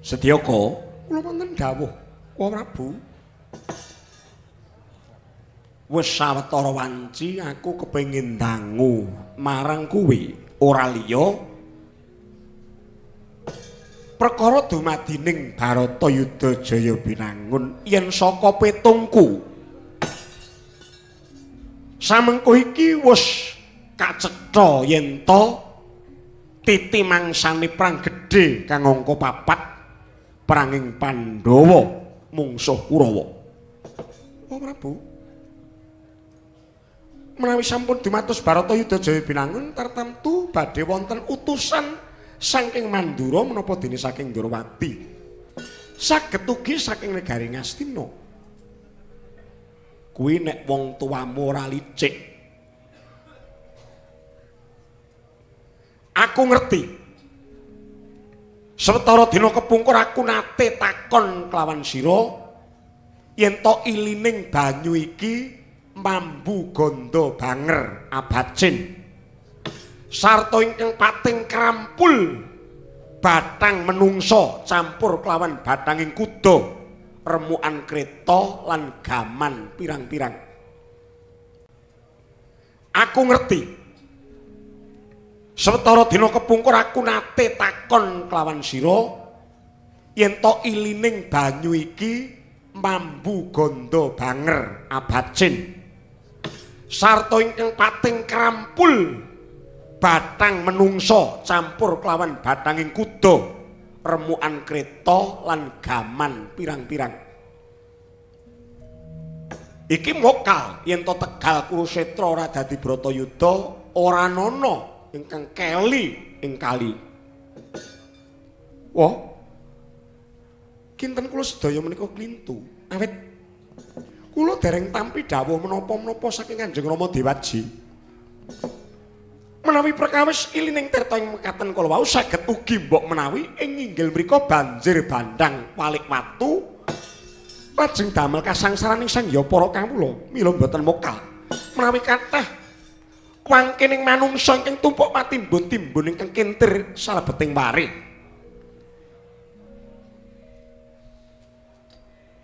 Sedyaka kula wonten dawuh Wa Prabu. Wis sawetara wanci aku kepengin dangu marang kuwi ora liya perkara dumadining Baratayuda Jaya Binangun yen saka petungku samengko iki wis kacetha yen to titi mangsane perang gedhe kang angka 4 peranging Pandhawa mungsuh Kurawa. Oh Prabu, menawi sampun dumados Baratayuda Jaya Binangun tartamtu badhe wonten utusan saking Mandura menapa dene saking Ndrawati. Saged ugi saking negari Ngastina. Kuwi nek wong tuamu ora licik. Aku ngerti. Sawetara dina kepungkur aku nate takon kelawan sira yen to ilining banyu iki mambu gondo banger abacin sarta ingkang pating krampul batang menungso campur kelawan batanging kuda remukan kreta lan gaman pirang-pirang. Aku ngerti sawetara dina kepungkur aku nate takon kelawan sira yen to ilining banyu iki mambu gondo banger abacin sarta ingkang pating krampul batang menungso campur kelawan batanging kuda remukan kreta lan gaman pirang-pirang. Iki mokal yen to Tegal Kurusetra ora dadi Bratayuda ora ana ingkang keli ing kali. Wah, kinten kula sedaya menika klintu awit kula dereng tampi dawuh menapa-menapa saking Kanjeng Rama Dewaji. Menawi perkawis ilining tirta ing mekaten kala wau saged ugi mbok menawi ing inggil mriku banjir bandang walik watu lajeng damel kasangsaraning sang ya para kawula mila mboten mokal menawi kathah wangkening manungsa ingkang tumpuk patimbun-timbun ingkang kintir salebeting wari.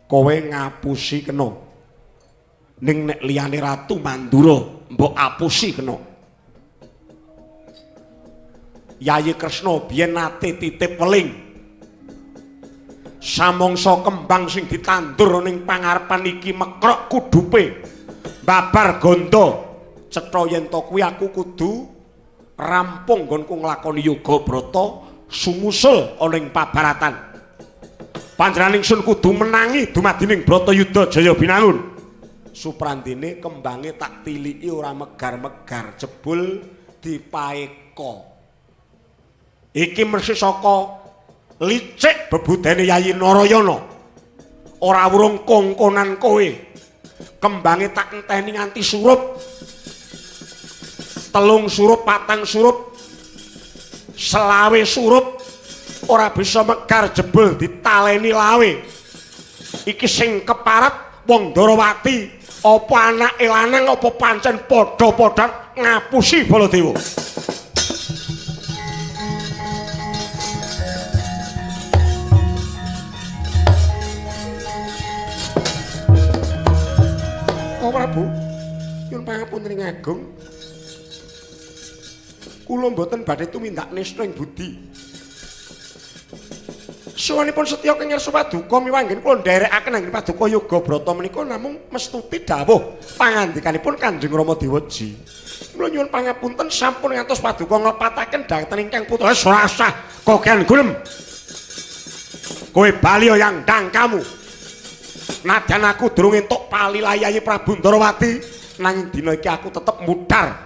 Kowe ngapusi kena ning nek liyane Ratu Mandura mbok apusi kena. Yayi Kresna biyen nate titip weling samangsa kembang sing ditandur ning pangarepan iki mekrok kudupe babar gondo cetha yen to kuwi aku kudu rampung nggonku nglakoni yoga brata sumusul ana ing pabaratan. Panjenengan ingsun kudu menangi dumadining Bratayuda Jaya Binangun. Suprandene kembange tak tiliki ora megar-megar jebul dipaeka. Iki mesti saka licik bebudene Yayi Narayana. Ora wurung kongkonan kowe. Kembange tak enteni nganti surup. 3 surup, 4 surup, 20 surup ora bisa megar jebul ditaleni lawe. Iki sing keparat wong Ndrawati apa anake lanang apa pancen padha-padha ngapusi Baladewa. Oh Prabu, nyuwun pangapunten ing agung. Kula mboten badhe tumindak nista ing budi. Suwanipun Setya Kengir Paduka miwanggen kula nderekaken anggen Paduka Yoga Brata menika namung mestuti dawuh pangandikanipun Kanjeng Rama Dewaji. Kula nyuwun pangapunten sampun ngantos Paduka nglepataken dhateng ingkang putra ora usah kokean gulem. Kowe bali yang ndang kamu. Nadyan aku durung entuk palilayahi Prabu Ndrawati nanging dina iki aku tetep mudhar.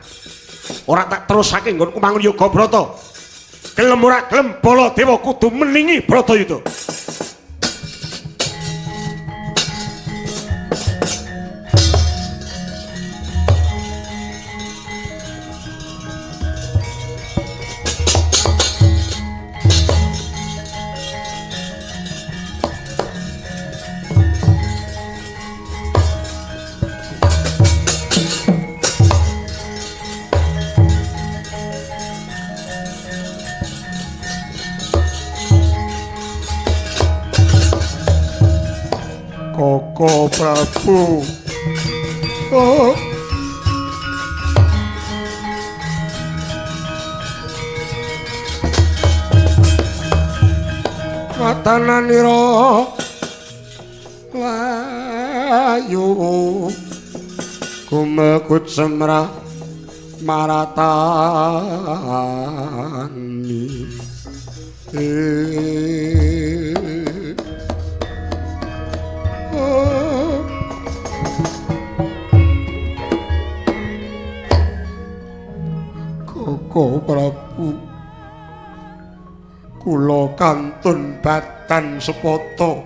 Ora tak terusake nggonku mangun yoga brata. Gelem ora gelem Baladewa kudu meningi Bratayuda. Koko Prabu. Oh. Watananira layu kumekut semrah maratani Koko Prabu, kula kantun batan sepoto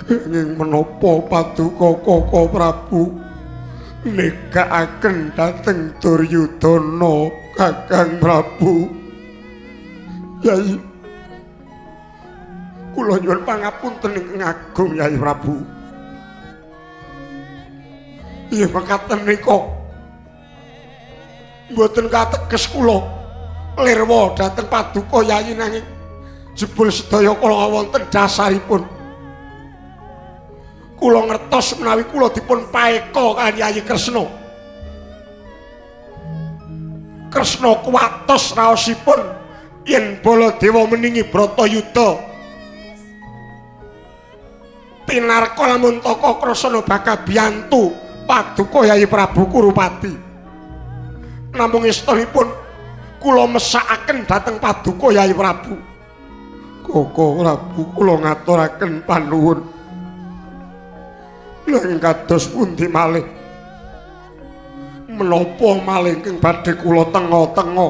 kenging menapa paduka Koko Prabu negakaken dhateng Duryudana Kakang Prabu. Yai, kula nyuwun pangapunten ingkang agung Yai Prabu. Iya mekaten nika mboten kateges kula lirwa dhateng paduka Yai nanging jebul sedaya kula wonten dasaripun. Kula ngertos menawi kula dipun paeka kaliyan Yayi Kresna. Kresna kuwatos raosipun yen Baladewa meningi Bratayuda. Pinarka lamun Taka Krasana bakal biyantu paduka Yayi Prabu Kurupati. Namung estunipun kula mesakaken dhateng paduka Yayi Prabu. Koko Prabu kula ngaturaken panuwun. Lha kados pundi malih? Menapa malih ingkang badhe kula tenga-tenga?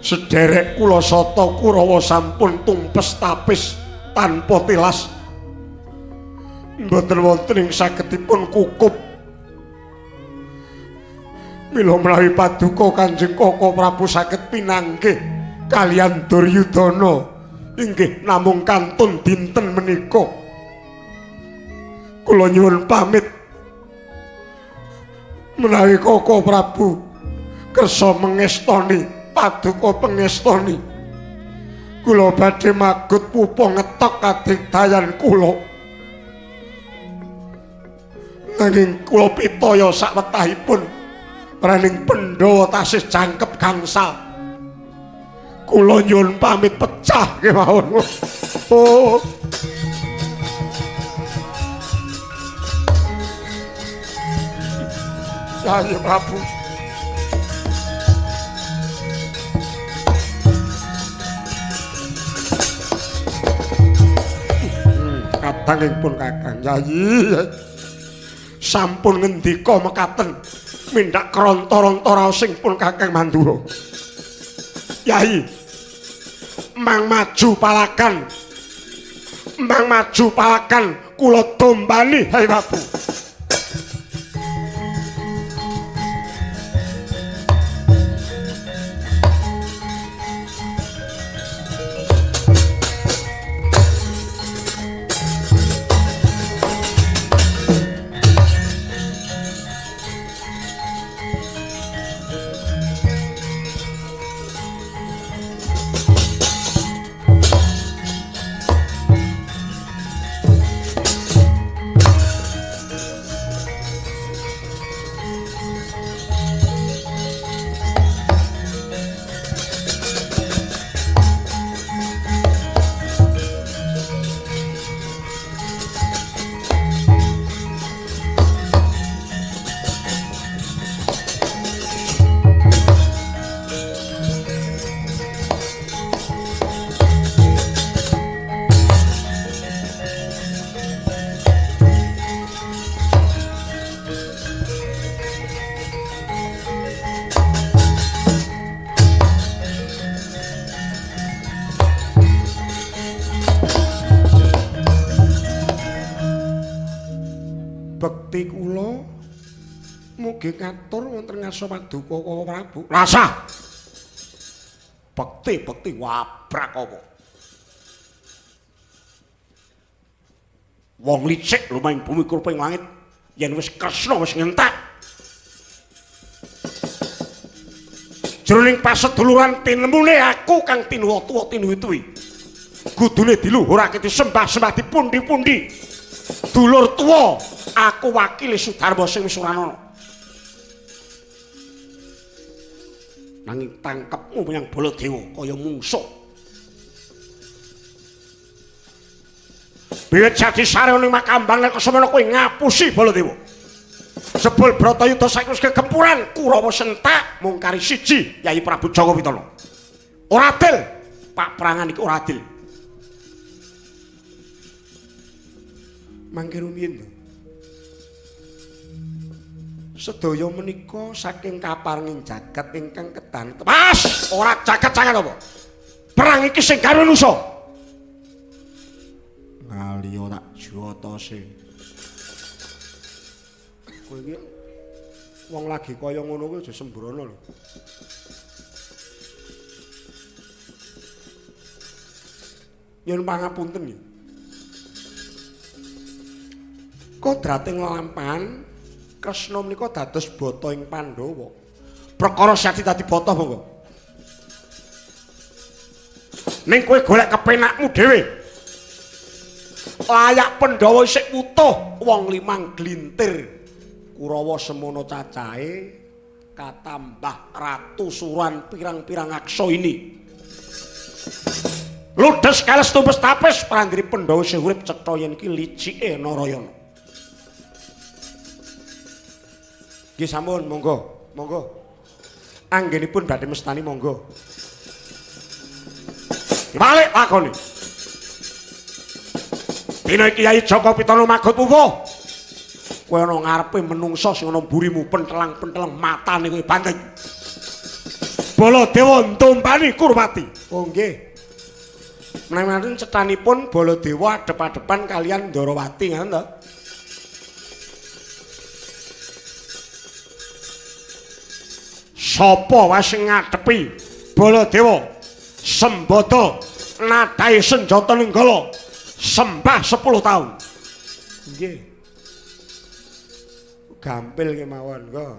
Sederek kula sata Kurawa sampun tumpes tapis tanpa tilas. Mboten wonten ing sagedipun kukup. Mila menawi paduka Kanjeng Koko Prabu saged pinanggih kaliyan Duryudana inggih namung kantun dinten menika. Kula nyuwun pamit menawi Koko Prabu kersa mengestoni paduka pengestoni kula badhe magut pupa ngetok kadigdayan kula. Nanging kula pitaya sawetahipun raning Pandhawa tasih jangkep gangsal. Kula nyuwun pamit pecah kemawon. Oh. Yayi Prabu. Kadangipun Kakang Yayi sampun ngendika mekaten mindak kronto-ronto raosing pun Kakang Mandura. Yayi, mang maju palakan. Mang maju palakan kula dombani Yayi Prabu. Bekti kula mugi ngatur wonten ngarsa paduka Koko Prabu. Rasa. Bekti wabrak apa? Wong licik lumahing bumi kuruping langit yen wis Kresna wis ngentak. Jroning paseduluran tinemune aku kang tinuwa tuwa tinuwi-tuwi. kudune diluhurake disembah-sembah dipundi-pundi. Dulur tuwa, aku wakile Sudarma sing wis ora ana. Nanging tangkepmu menyang Baladewa kaya mungsuh. Biyen jadi sare ning Makambang nek semono kowe ngapusi Baladewa. Jebul Bratayuda saiki wis kegempuran, Kurawa sentak mung kari siji Yayi Prabu Jawa Pitana. Ora adil, Pak Prangan iki ora adil. Mangke rumiyin lho. Sedaya menika saking kaparenging jagat ingkang kedan. Mas, ora jagat sangat apa? Perang iki sing gawe manusa. Ngaliyo tak jotose. Kowe iki wong lagi kaya ngono kuwi aja sembrono lho. Yen pangapunten ya. Kodrating lampahan Kresna menika dados bata ing Pandhawa. Prakara sadi dadi bata monggo. Ning kowe golek kepenakmu dhewe. Layak Pandhawa isih utuh, wong limang glintir. Kurawa semono cacahe katambah ratu suran pirang-pirang aksa ini. Ludes kales tumpes tapis prandri Pandhawa sing urip cetha yen iki licike Narayana. Nggih sampun, monggo, monggo. Anggenipun badhe mestani monggo. Balik lakoni. Dina iki Yayi Jaka Pitana magot pupuh. Kowe ana ngarepe menungsa sing ana mburimu pentelang-pentelang matane kowe banteng. Baladewa ntumpani Kurwati. Oh nggih. Menawi cetanipun Baladewa adep-adepan kalian Ndarawati ngoten to. Sapa wae sing ngadepi Baladewa Sembada nadahe senjata ninggala sembah 10 taun. Nggih. Gampil kemawon kok.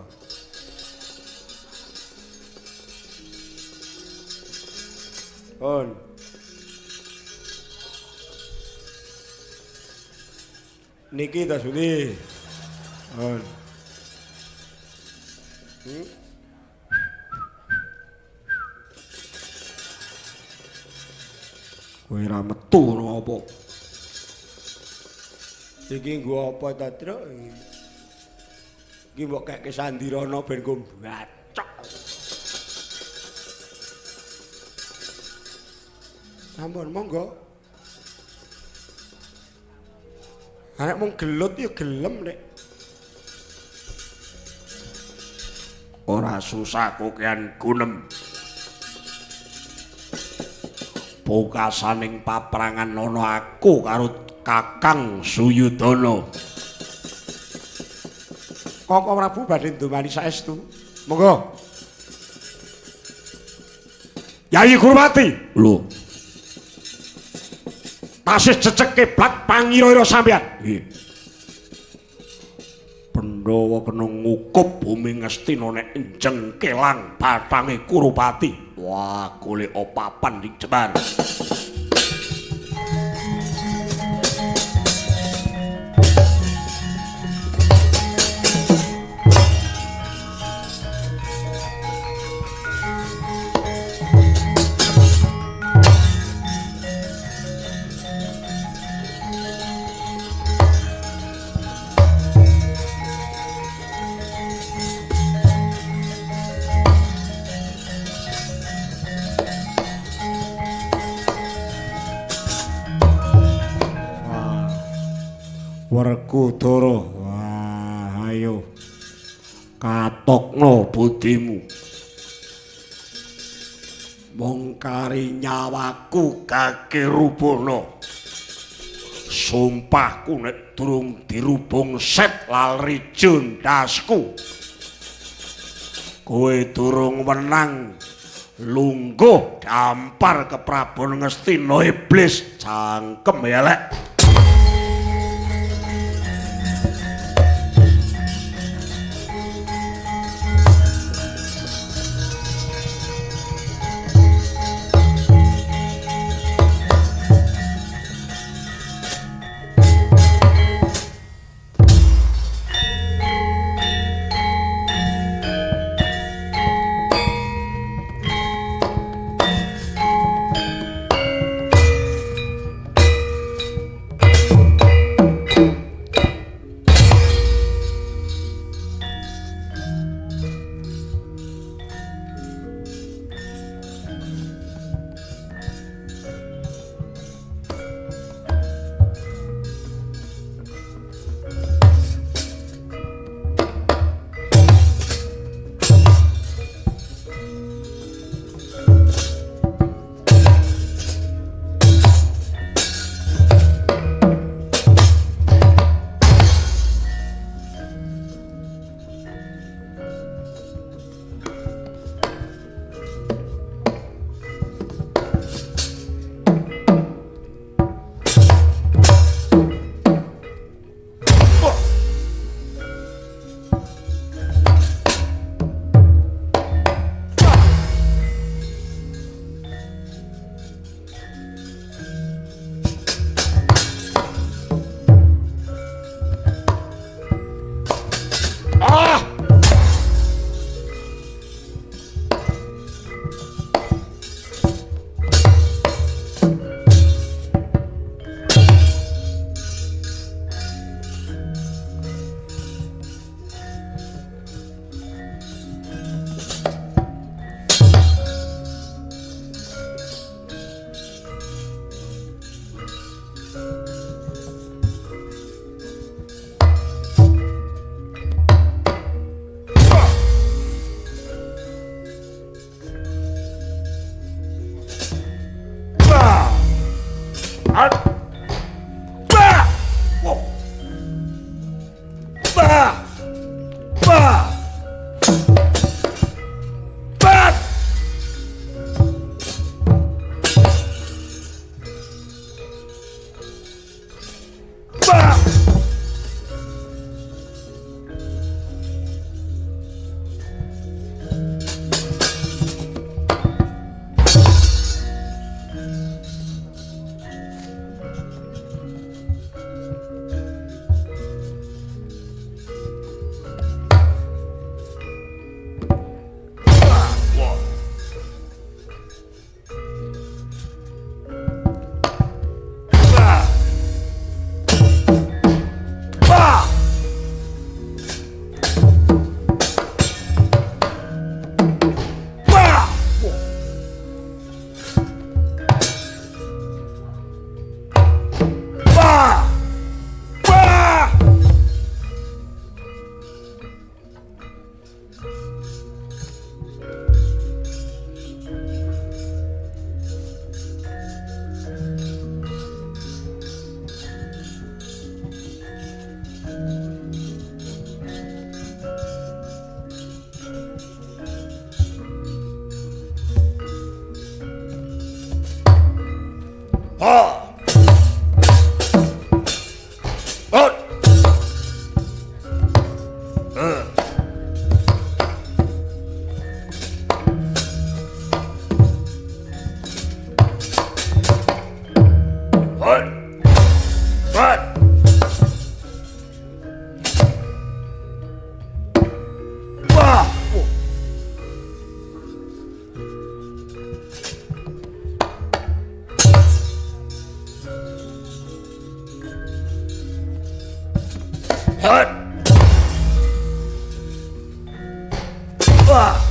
On. Niki ta Suni. On. Kowe ra metu apa? Iki nggo apa ta, Truk? Iki mbok keke sandirana ben go bacok. Sampun monggo. Arek mung gelut ya gelem nek. Ora susah kokean gunem. Pokasaning paprangan ana aku karo Kakang Suyudana. Koko Prabu badhe ndumani saestu. Monggo. Yayi Kurwati. Lho. Tasih jejeg kiblat pangiro-iro sampeyan. Nggih. Pandhawa kena ngukup bumi Ngastina nek enjeng kelang batange Kurupati. Wah, golek opapan ning jebar. Werkudara, wah ayo katokno budimu. Mongkari nyawaku kakirubana. Sumpahku nek durung dirubung set lali jundasku. Kowe durung menang lungguh dampar ke Prabu Ngastina iblis cangkem elek. Bah! Wow. Bah! Bah! Bah! Bah!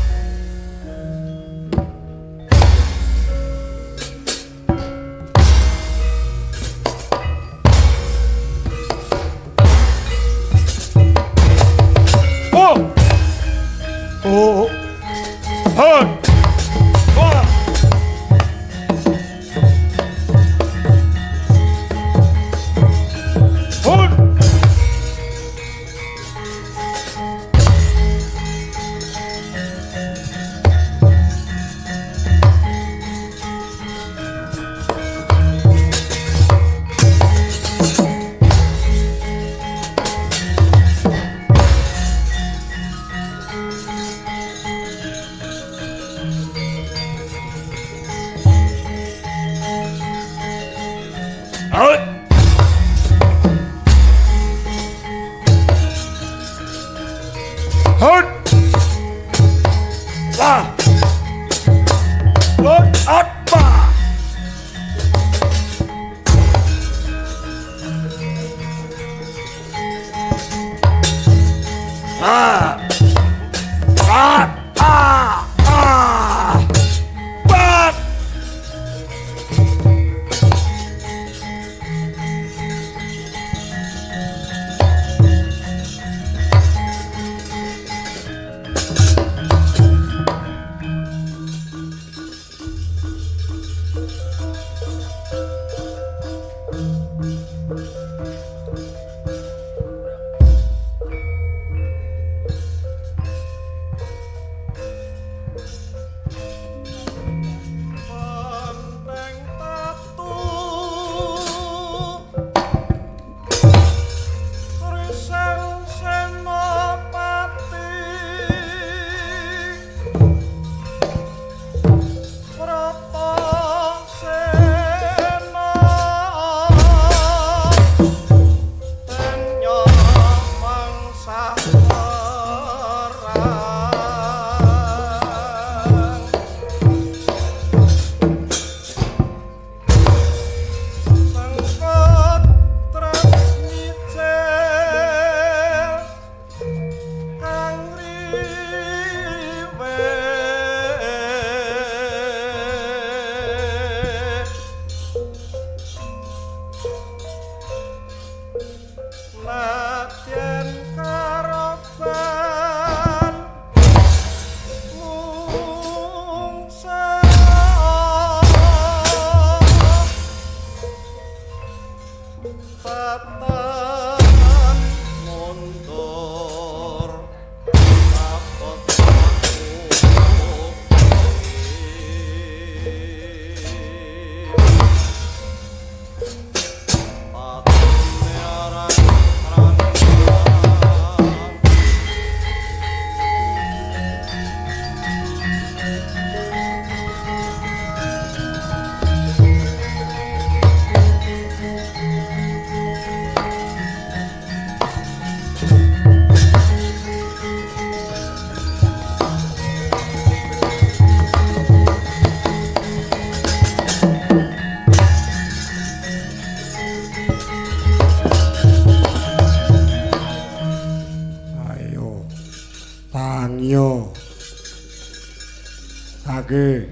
Tangyo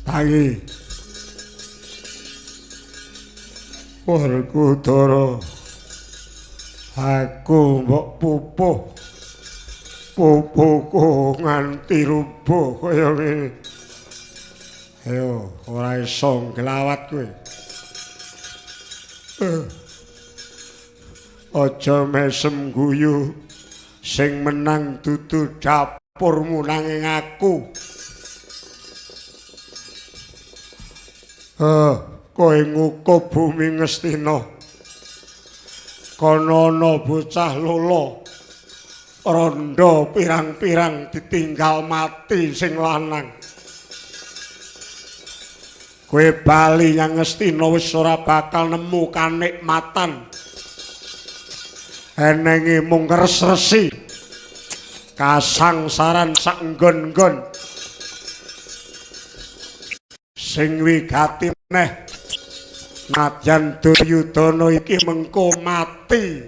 tangi Werkudara aku mbok pupuhku nganti rubuh kaya ngene ayo ora iso nglawat kowe aja mesem guyu sing menang dudu dapurmu nanging aku. Kowe ngukup bumi Ngastina. Kono ana bocah lolo. Rondo pirang-pirang ditinggal mati sing lanang. Kowe bali nyang Ngastina wis ora bakal nemu kanikmatan. Enenge mung ngres-resi kasangsaran sak nggon-nggon sing wigati meneh najan Duryudana iki mengko mati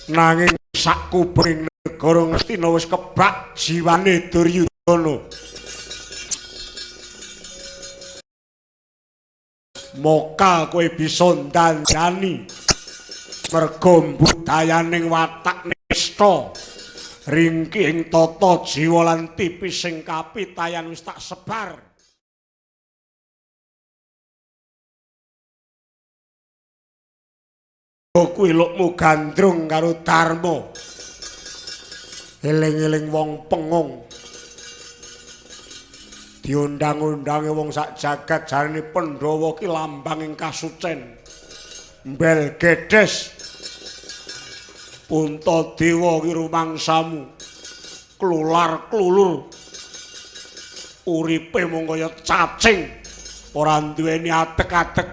nanging sak kuping negara Ngastina wis kebak jiwane Duryudana moka kowe bisa ndandani merga budayaning watak nista ringking tata jiwa lan tipis sing kapitayan wis tak sebar kuwi lukmu gandrung karo Darma eling-eling wong pengung diundang-undange wong sak jagat jarane Pandhawa ki lambang ing kasucen mbel gedhes Puntadewa ki rumangsamu klular-klulur uripe mung kaya cacing ora duweni atek-atek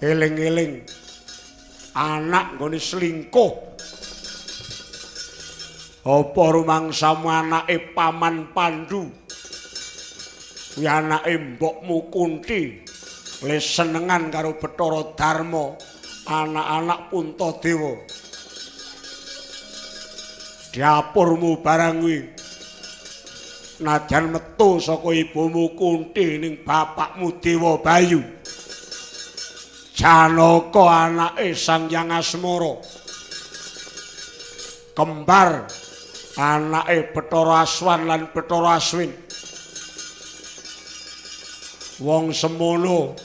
eling-eling anak nggone selingkuh apa rumangsamu anake Paman Pandhu kuwi anake mbokmu Kunti le senengan karo Bathara Darma anak-anak Puntadewa dapurmu barang kuwi najan metu saka ibumu Kunti ning bapakmu Dewa Bayu Janaka anake Sang Hyang Asmara kembar anake Bathara Aswan lan Bathara Aswin wong semono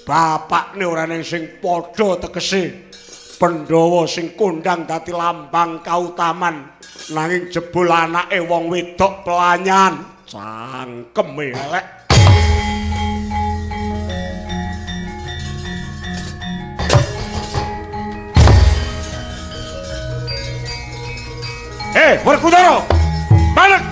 bapakne ora ning sing padha tegese Pandhawa sing kondang dadi lambang kautaman nanging jebul anake wong wedok pelanyan cangkeme elek Werkudara balik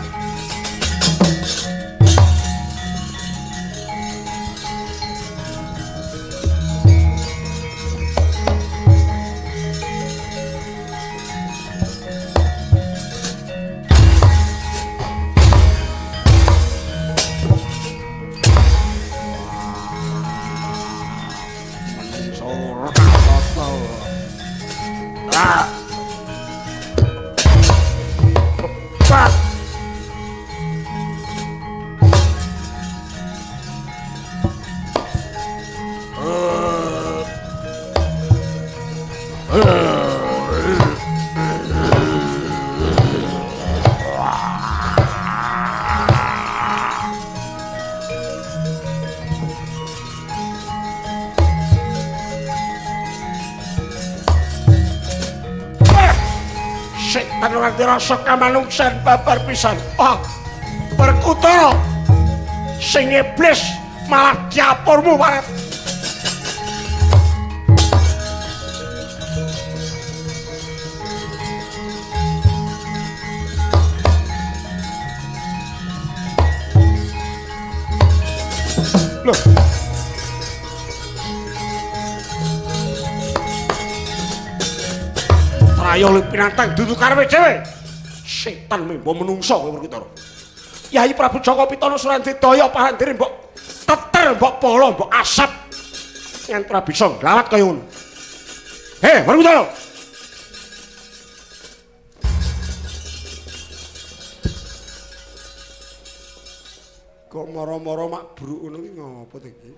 ngerti rasa kamanungsan babar pisan. Werkudara sing iblis malah dapurmu waret. Loh. Prayo pinantang dudu karepe dhewe. Setan membo menungso kowe Werkudara. Yai Prabu Jaka Pitana Surandidaya parandire mbok teter mbok polo mbok asap. Yen ora bisa glawat kaya ngono. Werkudara. Kok mara-mara mak bruk ngono iki ngopo to iki?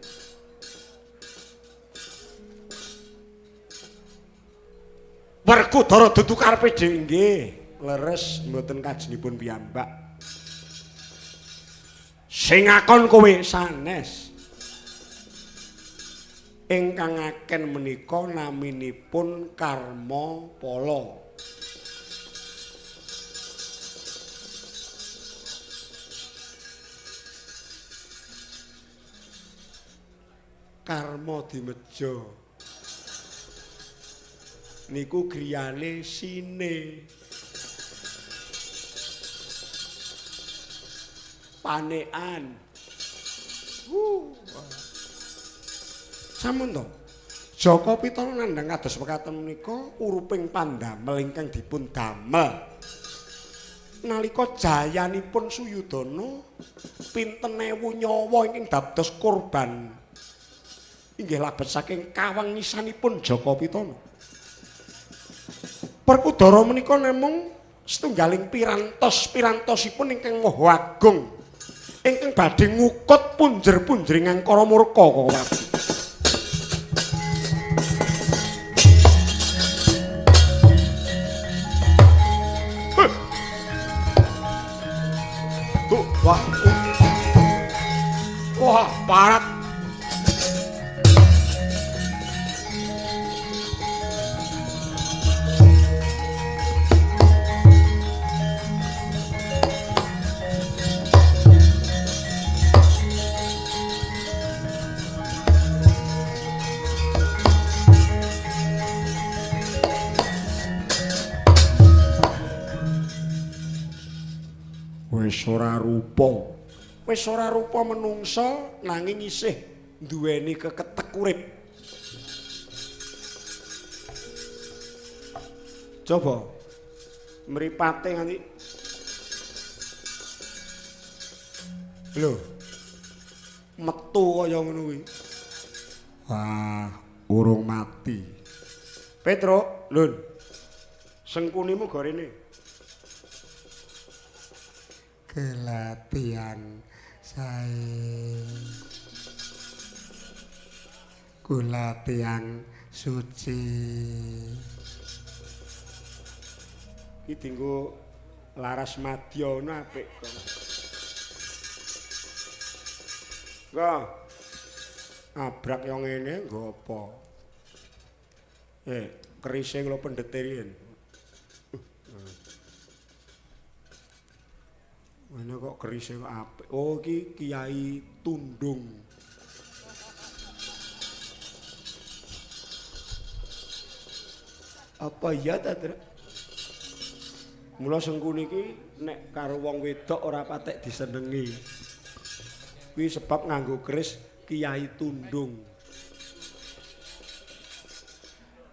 Werkudara dudu karepe dhewe nggih. Leres mboten kajengipun piyambak. Sing ngakon kowe sanes. Ingkang ngaken menika naminipun Karma Pala. Karma dimeja. Niku griyane sine. Panekan. Sampun to. Jaka Pitana nandhang kados mekaten menika uruping pandamel ingkang dipun damel. Nalika jayanipun Suyudana pinten ewu nyawa ingkang dados korban inggih labet saking kawengisanipun Jaka Pitana. Werkudara menika namung setunggaling pirantosipun ingkang maha agung ingkang badhe ngukut punjer-punjering angkara murka kok. Wah, parat. Wis ora rupa menungsa nanging isih duweni keketek urip. Coba mripate nganti lho metu kaya ngono kuwi. Wah, urung mati. Petro, Lun. Sengkunimu gorene. Kelatihan sae kula tiyang suci iki dienggo laras madya ngono apik kok. Kok abrak yo ngene nggo apa? Kerise kula pendete riyen. Mana kok kerise kok apik. Oh iki Kiai Tundung. Apa iya ta, Tru? Mula Sengkuni iki nek karo wong wedok ora patek disenengi. Kuwi sebab nganggo keris Kiai Tundung.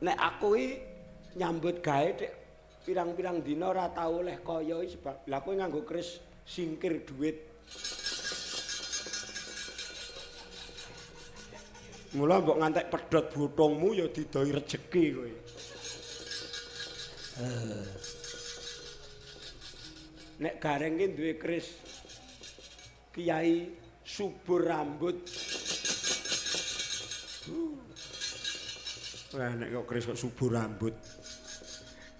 Nek aku iki nyambut gawe Dik pirang-pirang dina ora tau oleh kaya iki sebab lha kowe nganggo keris singkir duit. Mula mbok ngantek pedhot bothongmu ya didoi rejeki kowe. Nek gareng ki duwe keris Kiai subur rambut. Wah nek kok keris kok subur rambut.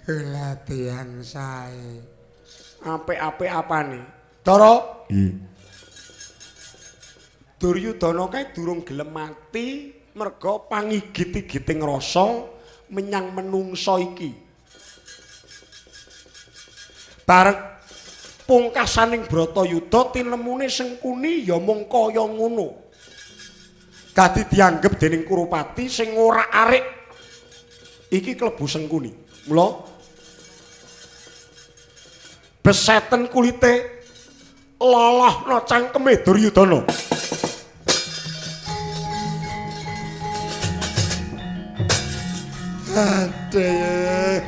Kelatihan sae. Apik-apik apane? Tara? Duryudana kae durung gelem mati merga pangigit-igiting rasa menyang menungsa iki. Bareng pungkasaning Bratayuda tinemune Sengkuni ya mung kaya ngono. Dadi dianggep dening Kurupati sing ora arik iki klebu Sengkuni. Mula beseten kulite lolohna cangkeme Duryudana. Aduh.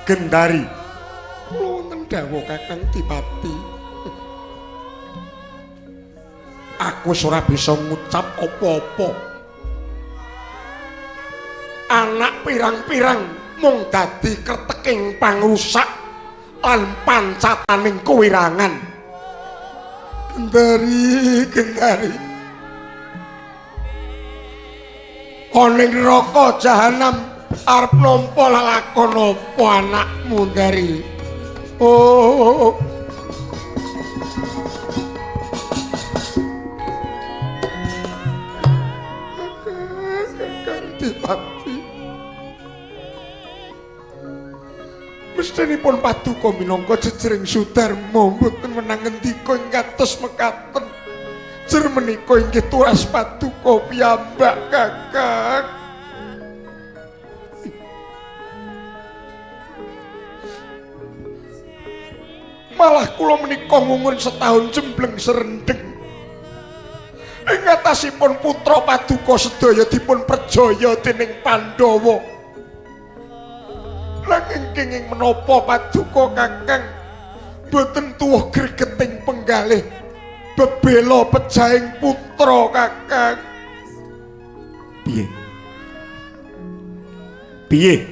Gendari kula wonten dawuh Kakang Dipati. Aku wis ora bisa ngucap apa-apa. Anak pirang-pirang mung dadi kreteking pangrusak lan pancataning kewirangan. Gendari ana ing neraka jahanam arep nampa lakon apa anakmu Dari? Oh Kakang Dipati, mestinipun Paduka minangka jejering Sudarma mboten menang ngendika ing kados mekaten. Jer menika inggih turas Paduka piyambak Kakang. Malah kula menika ngungun setahun jembleng serendeng. Ing ngatasipun putra Paduka sedaya dipun perjaya dening Pandhawa. Nanging kenging menapa Paduka Kakang boten tuwuh gregeting penggalih bebela pejahing putra Kakang. Piye?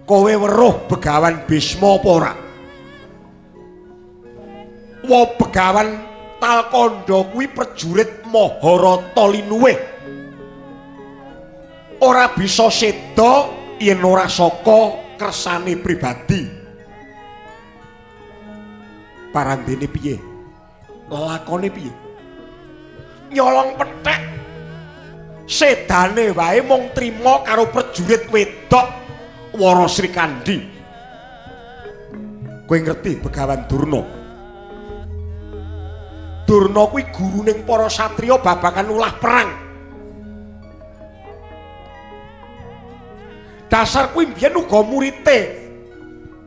Kowe weruh Begawan Bisma apa ora? Wa Begawan Talkanda kuwi prajurit Maharata linuwih. Ora bisa seda yen ora saka kersane pribadi. Parandene piye? Lelakone piye? Nyolong pethek. Sedane wae mung trima karo prajurit wedok Wara Srikandhi. Kowe ngerti Begawan Durna? Durna kuwi guruning para satriya babagan ulah perang. Dasar kuwi mbiyen uga murite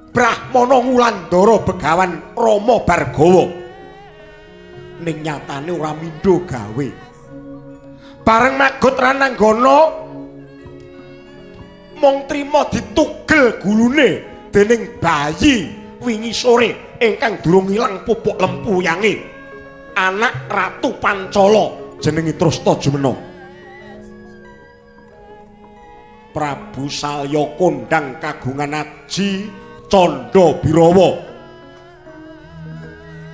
Brahmana Ngulandara Begawan Rama Bargawa. Ning nyatane ora mindho gawe. Bareng magot Rananggana mung trima ditugel gulune dening bayi wingi sore ingkang durung ilang pupuk lempuyange, anak Ratu Pancala jenenge Trustajumena. Prabu Salya kondhang kagungan aji Candha Birawa.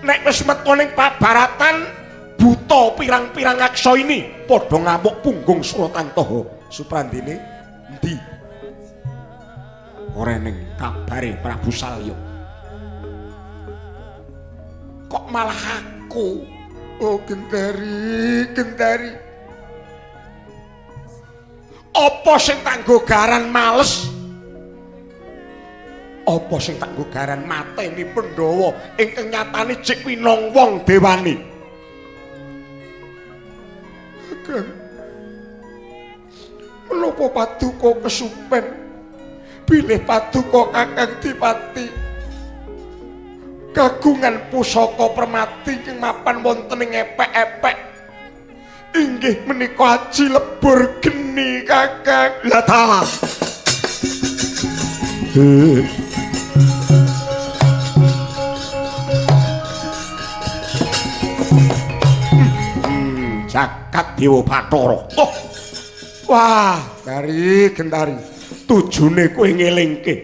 Nek wis metu ning pabaratan buta buta pirang-pirang aksa ini padha ngamuk punggung Suratantaha. Suprandine endi? Ora ning kabare Prabu Salya. Kok malah aku? Oh Gendari, Gendari. Apa sing tak nggo garan males? Apa sing tak nggo garan mateni Pandhawa ingkang nyatane jek winong wong dewani? Kang, menapa paduka kesupen bilih paduka Kakang Dipati kagungan pusaka permati ing mapan wonten ing epek-epek inggih menika aji lebur geni Kakang. Lah ta. Jagat Dewa Bathara. Oh. Wah, Gendari, tujune kowe ngelingke.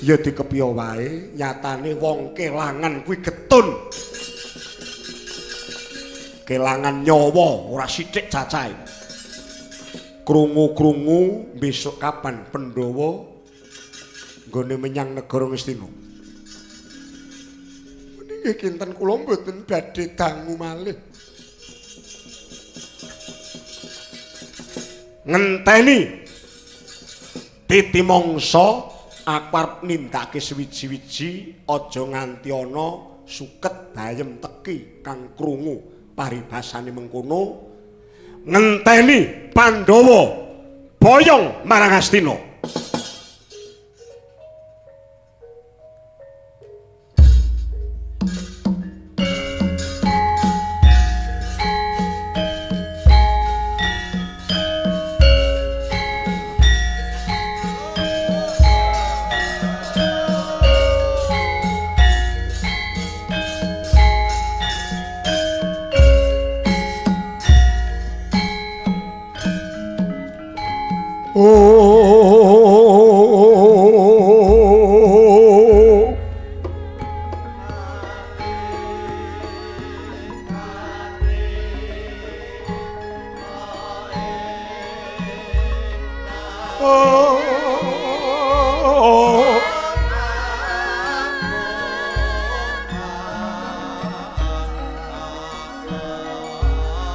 Ya dikepiya wae, nyatane wong kelangan kuwi getun. Kelangan nyawa ora sithik cacahe. Krungu-krungu besok kapan Pandhawa nggone menyang negara Ngastina. Niki kinten kula mboten badhe dangu malih. Ngenteni titi mangsa aku arep nindakake suwiji-wiji aja nganti ana suket bayem teki kang krungu paribasane mengkono ngenteni Pandhawa boyong marang Astina.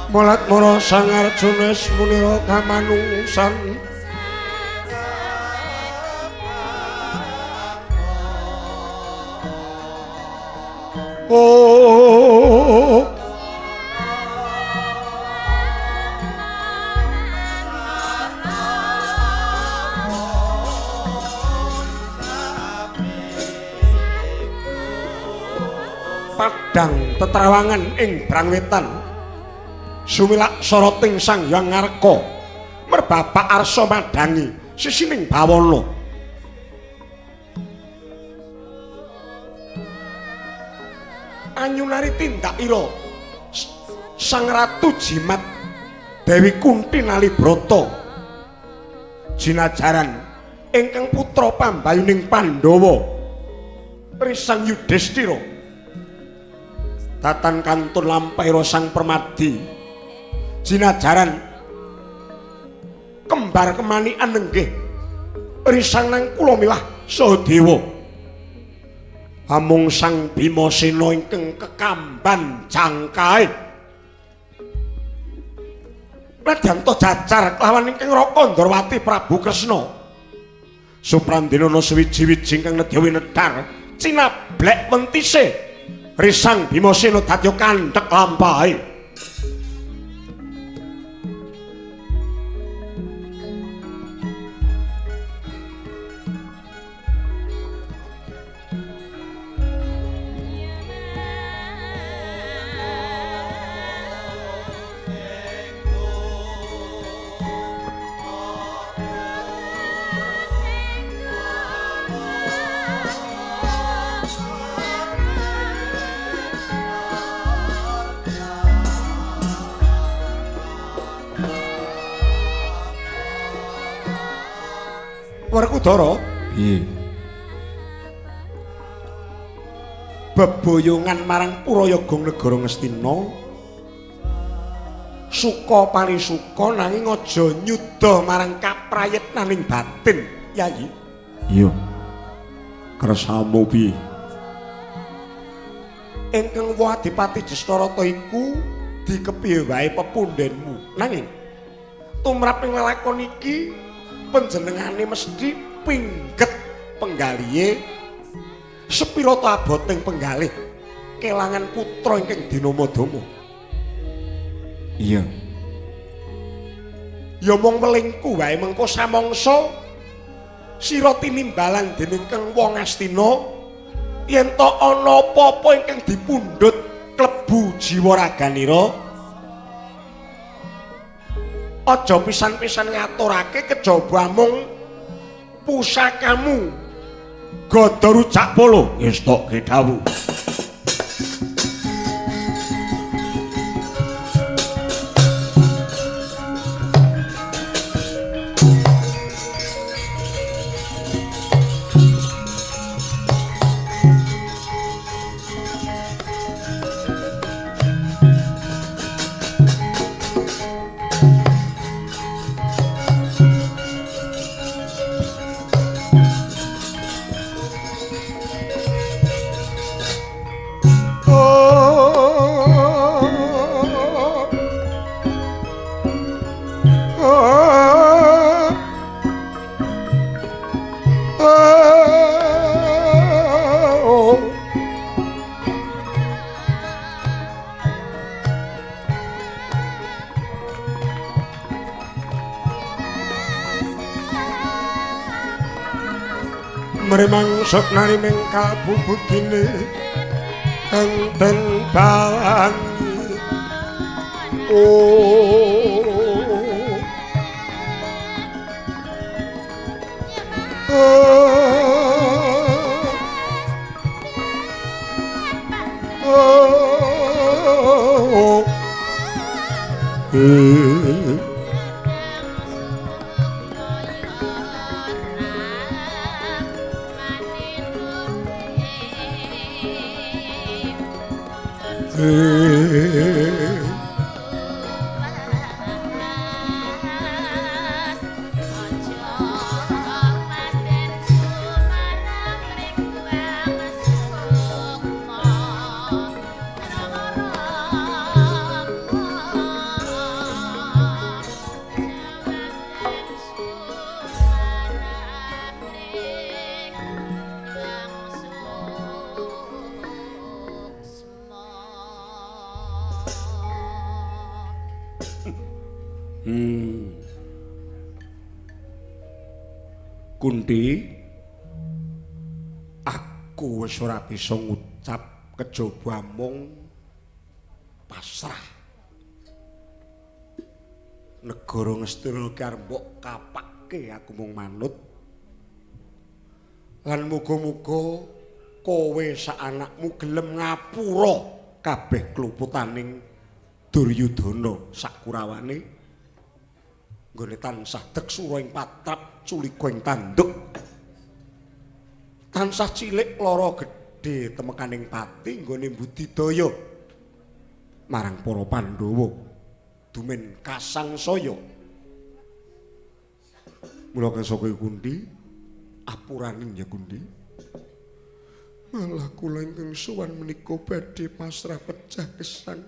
Molat mara Sang Arjuna munira kamanungsan oh padang tetrawangan ing Brangwetan sumilak soroting Sang Hyang Ngarka merbapak arsa madangi sisining bawana anyunari tindak ira Sang Ratu Jimat Dewi Kunti Nalibrata jinajaran ingkang putra pambayuning Pandhawa Risang Yudhistira tatan kantun lampaira Sang Permadi jinajaran kembar kemanikan nenggih risang nang kula miwah saha dewa amung Sang Bimasena ingkang kekamban jangkae Pradyanto jajar kelawan ingkang Raka Ndrawati Prabu Kresna Suprandina ana suwiji-wiji ingkang nedya winedhar cinablek wentise risang Bimasena dadi kandhek lampahe Werkudara piye beboyongan marang Purayagong negara Ngastina suka parisuka nanging aja nyuda marang kaprayitnaning batin, Yayi. Iya. Kersamu piye? Ingkang Adipati Jastarata iku dikepiye wae pepundhenmu. Nanging tumraping lelakon iki panjenengane mesti pingget penggalihe sepira ta aboting penggalih kelangan putra ingkang Dinamadama. Iya. Ya mung welingku wae mengko samangsa sira tinimbalan dening Kang Wong Astina yen to ana apa-apa ingkang dipundhut klebu jiwa raganira aja pisan-pisan ngaturake kejaba mung pusakamu Gada Rujak Polo wis tok gedhawu. Mremang soknari mengkal bubutine enten bangi Kunti, aku wis ora bisa ngucap kejaba mung pasrah. Negara Ngastina ki arep mbok kapakke aku mung manut. Lan muga-muga kowe sak anakmu gelem ngapura kabeh kluputaning Duryudana sak kurawane. Nggone tansah deksura ing patrap culika ing tanduk tansah cilik lara gedhe temekaning pati nggone budidaya marang para Pandhawa dumen kasangsaya. Mula kesaka Kundi apuraning ya Kundi malah kula ingkang sowan menika badhe pasrah pecah gesang.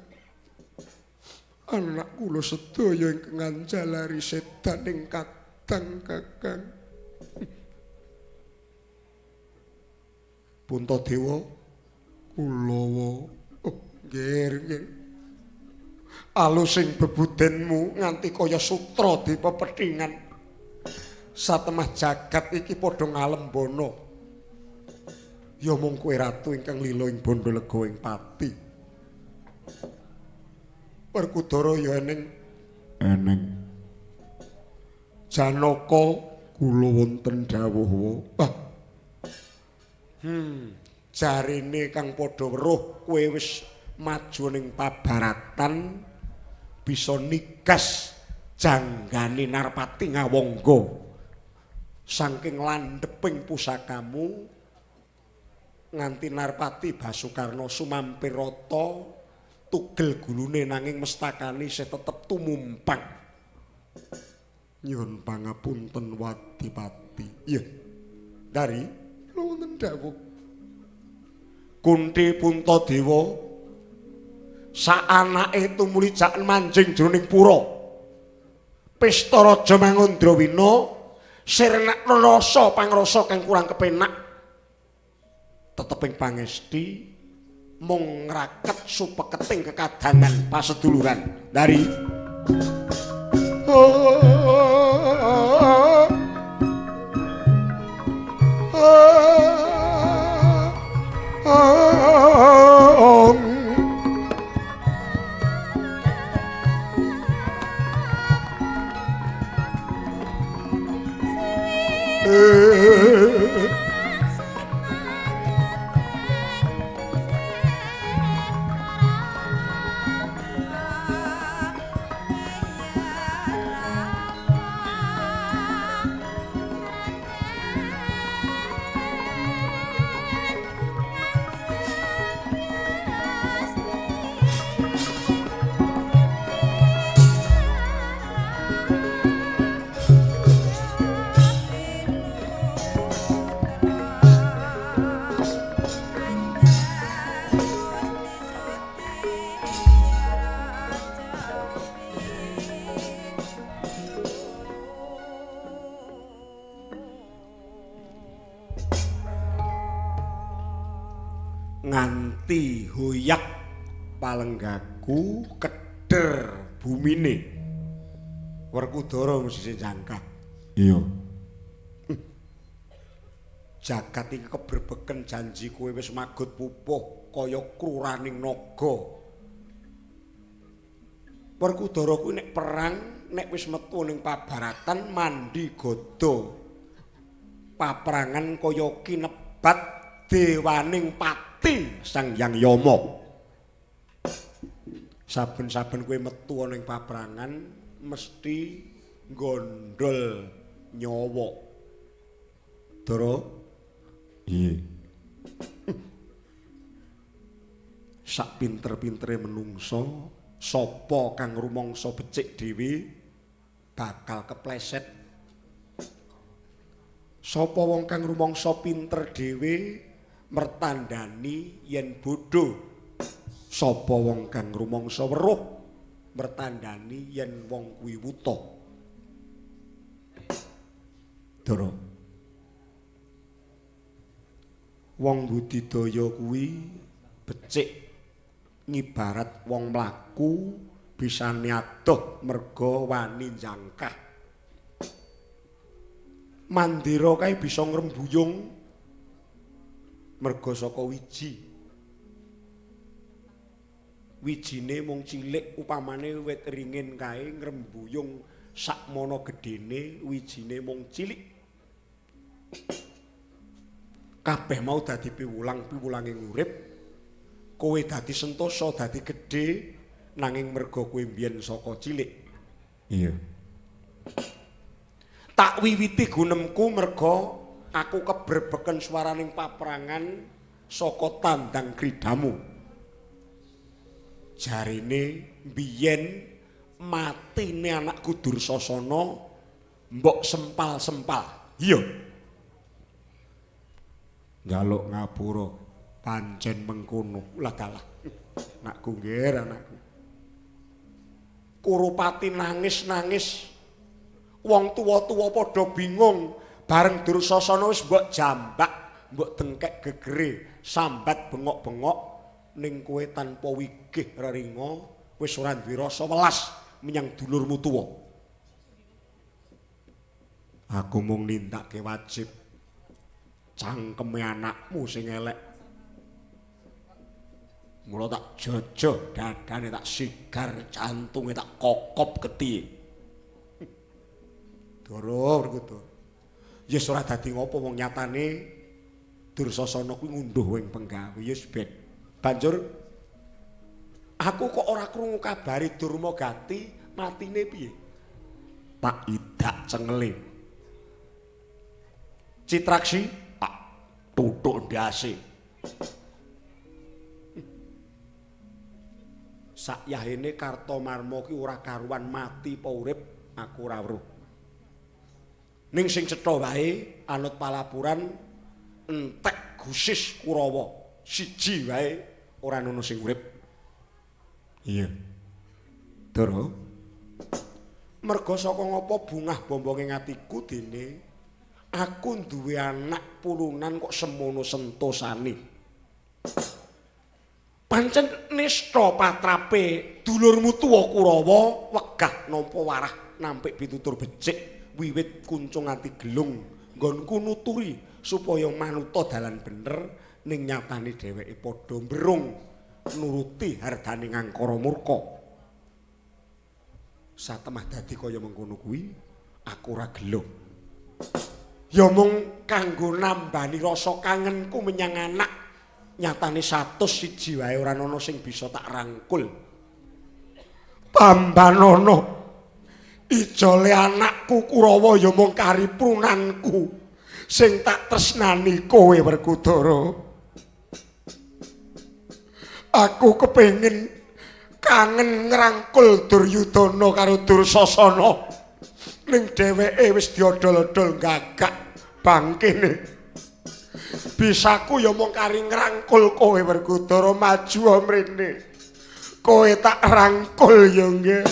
Anak kula sedaya ingkang nganjalari sedaning kadang Kakang. Puntadewa Kulawa. Oh, nggih. Alusing bebudenmu nganti kaya sutra dipepethingan. Satemah jagat iki padha ngalembana. Ya mung kowe ratu ingkang lila ing Bandalega ing pati. Werkudara ya eneng Janaka kula wonten dawuh. Jarine kang padha weruh kowe wis maju ning pabaratan bisa nigas janggane Narpati Ngawangga. Saking landheping pusakamu nganti Narpati Basukarna sumampir rata tugel gulune nanging mestakane isih tetep tumumpang. Nyuwun pangapunten Wadipati. Iya. Dari wonten dawuh. Kunti Puntadewa sak anake tumuli jak manjing jroning pura. Pesta raja Mangandrawina sirnak rasa pangrasa kang kurang kepenak. Teteping pangesti mung ngraket supeketing kekadangan paseduluran. Dari nganti hoyak palenggaku keder bumine Werkudara mesti jangkah. Iya. Jagat iki keberbeken janji kowe wis magut pupuh kaya kruraning naga. Werkudara kuwi nek perang nek wis metu ning pabaratan mandi gada. Paprangan kaya kinebat dewaning pati Sang Hyang Yama. Saben-saben kowe metu ana ing paprangan mesti gondol nyawa. Dara? Iya. Sak pinter-pintere menungso, sapa kang rumangsa becik dhewe bakal kepleset. Sapa wong kang rumangsa pinter dhewe mertandani yen bodho. Sapa wong kang rumangsa weruh mertandani yen wong kuwi wuta. Dara. Wong budidaya kuwi becik ngibarat wong mlaku bisa adoh merga wani jangkah. Mandira kae bisa ngrembuyung merga saka wiji. Wijine mung cilik upamane wit ringin kae ngrembuyung sakmono gedene wijine mung cilik. Kabeh mau dadi piwulang-piwulange urip. Kowe dadi sentosa dadi gedhe nanging merga kowe mbiyen saka cilik. Iya. Tak wiwiti gunemku merga aku keberbeken swaraning paprangan saka tandang kridamu. Jarine biyen matine anakku Dursasana mbok sempal-sempal. Iya. Njaluk ngapura pancen mengkono. Lah dalah. Anakku nggih anakku. Kurupati nangis-nangis. Wong tuwa-tuwa padha bingung bareng Dursasana wis mbok jambak, mbok dengkek gegere, sambat bengok-bengok ning kowe tanpa wigih reringa wis ora duwe rasa welas menyang dulurmu tuwa. Aku mung nindakake wajib cangkeme anakmu sing elek. Mula tak jojo dadane tak sigar jantunge tak kokop getihe. Dara Werkudara. Yes ora dadi ngopo wong nyatane Dursasana kuwi ngunduh wing penggawe yes ben. Banjur aku kok ora krungu kabari Durmagati matine piye? Tak idak cengele. Citraksi tak tuthuk ndase. Sakyahene Kartamarma ki ora karuan mati apa urip aku ora weruh. Ning sing cetha wae anut palapuran entek Gusis Kurawa siji wae ora ono sing urip. Iya. Dara. Merga saka ngapa bungah bombonge ngatiku dene aku duwe anak pulunan kok semono sentosane. Pancen nista patrape dulurmu tuwa Kurawa wegah nampa warah nampik pitutur becik wiwit kuncung ati gelung nggonku nuturi supaya manuta dalan bener ning nyatane dheweke padha mbrung nuruti hardane ngangkara murka. Satemah dadi kaya mengkono kuwi aku ora gelo. Ya mung kanggo nambani rasa kangenku menyang anak. Nyatane 101 wae ora ana sing bisa tak rangkul. Pambanana ijole anakku Kurawa ya mung kariprunanku sing tak tresnani kowe Werkudara. Aku kepengin kangen ngrangkul Duryudana karo Dursasana ning dheweke wis diodol-odol gagak bangkene. Bisaku ya mung kari ngrangkul kowe Werkudara maju mrene. Kowe tak rangkul ya nggih.